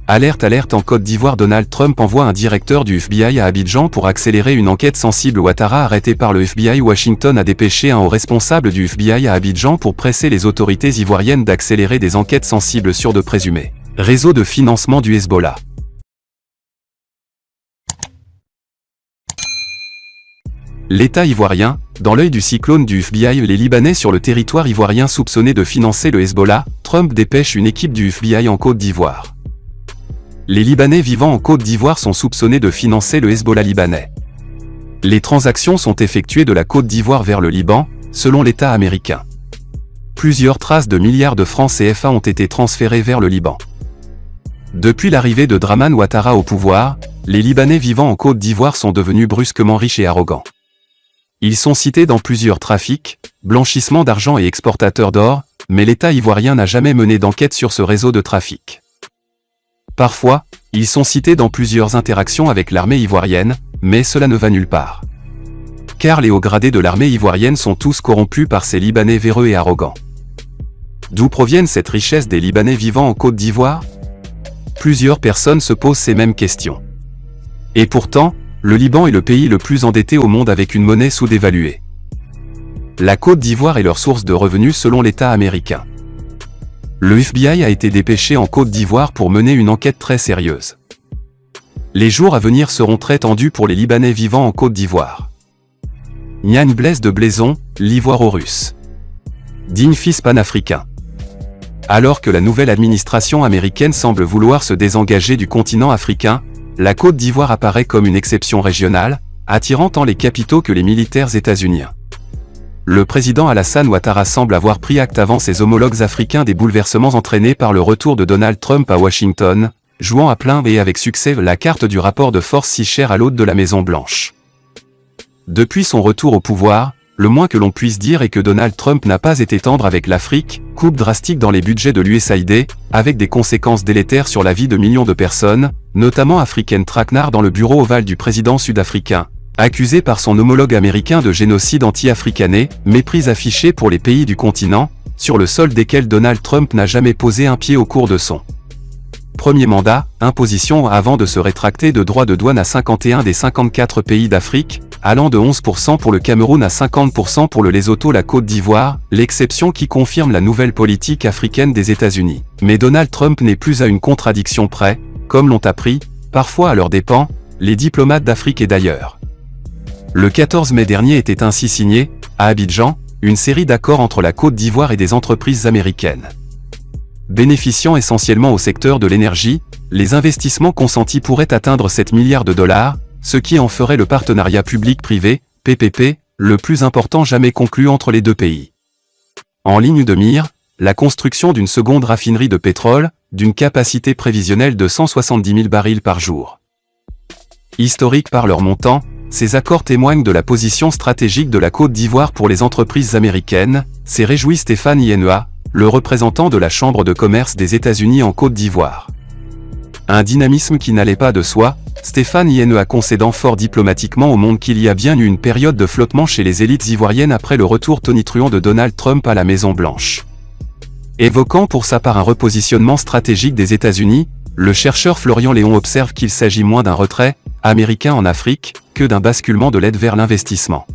Alerte, alerte, en Côte d'Ivoire, Donald Trump envoie un directeur du FBI à Abidjan pour accélérer une enquête sensible. Ouattara, arrêté par le FBI. Washington a dépêché un haut responsable du FBI à Abidjan pour presser les autorités ivoiriennes d'accélérer des enquêtes sensibles sur de présumés réseaux de financement du Hezbollah. L'État ivoirien, dans l'œil du cyclone du FBI. Les Libanais sur le territoire ivoirien soupçonnés de financer le Hezbollah. Trump dépêche une équipe du FBI en Côte d'Ivoire. Les Libanais vivant en Côte d'Ivoire sont soupçonnés de financer le Hezbollah libanais. Les transactions sont effectuées de la Côte d'Ivoire vers le Liban, selon l'État américain. Plusieurs traces de milliards de francs CFA ont été transférées vers le Liban. Depuis l'arrivée de Draman Ouattara au pouvoir, les Libanais vivant en Côte d'Ivoire sont devenus brusquement riches et arrogants. Ils sont cités dans plusieurs trafics, blanchissement d'argent et exportateurs d'or, mais l'État ivoirien n'a jamais mené d'enquête sur ce réseau de trafic. Parfois, ils sont cités dans plusieurs interactions avec l'armée ivoirienne, mais cela ne va nulle part. Car les hauts gradés de l'armée ivoirienne sont tous corrompus par ces Libanais véreux et arrogants. D'où proviennent cette richesse des Libanais vivant en Côte d'Ivoire? Plusieurs personnes se posent ces mêmes questions. Et pourtant, le Liban est le pays le plus endetté au monde avec une monnaie sous-dévaluée. La Côte d'Ivoire est leur source de revenus selon l'État américain. Le FBI a été dépêché en Côte d'Ivoire pour mener une enquête très sérieuse. Les jours à venir seront très tendus pour les Libanais vivant en Côte d'Ivoire. Niagne Blaise de Blaison, l'Ivoire-Russe. Digne fils panafricain. Alors que la nouvelle administration américaine semble vouloir se désengager du continent africain, la Côte d'Ivoire apparaît comme une exception régionale, attirant tant les capitaux que les militaires états-uniens. Le président Alassane Ouattara semble avoir pris acte avant ses homologues africains des bouleversements entraînés par le retour de Donald Trump à Washington, jouant à plein et avec succès la carte du rapport de force si chère à l'hôte de la Maison-Blanche. Depuis son retour au pouvoir, le moins que l'on puisse dire est que Donald Trump n'a pas été tendre avec l'Afrique, coupe drastique dans les budgets de l'USAID, avec des conséquences délétères sur la vie de millions de personnes, notamment africaines. Traquenard dans le bureau ovale du président sud-africain, accusé par son homologue américain de génocide anti-africané, méprise affichée pour les pays du continent, sur le sol desquels Donald Trump n'a jamais posé un pied au cours de son premier mandat, imposition avant de se rétracter de droits de douane à 51 des 54 pays d'Afrique, allant de 11% pour le Cameroun à 50% pour le Lesotho. La Côte d'Ivoire, l'exception qui confirme la nouvelle politique africaine des États-Unis. Mais Donald Trump n'est plus à une contradiction près, comme l'ont appris, parfois à leurs dépens, les diplomates d'Afrique et d'ailleurs. Le 14 mai dernier était ainsi signé, à Abidjan, une série d'accords entre la Côte d'Ivoire et des entreprises américaines. Bénéficiant essentiellement au secteur de l'énergie, les investissements consentis pourraient atteindre 7 milliards de dollars, ce qui en ferait le partenariat public-privé, PPP, le plus important jamais conclu entre les deux pays. En ligne de mire, la construction d'une seconde raffinerie de pétrole, d'une capacité prévisionnelle de 170 000 barils par jour. Historiques par leur montant, ces accords témoignent de la position stratégique de la Côte d'Ivoire pour les entreprises américaines, s'est réjoui Stéphane Yenua, le représentant de la Chambre de commerce des États-Unis en Côte d'Ivoire. Un dynamisme qui n'allait pas de soi, Stéphane Yenua concédant fort diplomatiquement au monde qu'il y a bien eu une période de flottement chez les élites ivoiriennes après le retour tonitruant de Donald Trump à la Maison-Blanche. Évoquant pour sa part un repositionnement stratégique des États-Unis, le chercheur Florian Léon observe qu'il s'agit moins d'un retrait américain en Afrique que d'un basculement de l'aide vers l'investissement.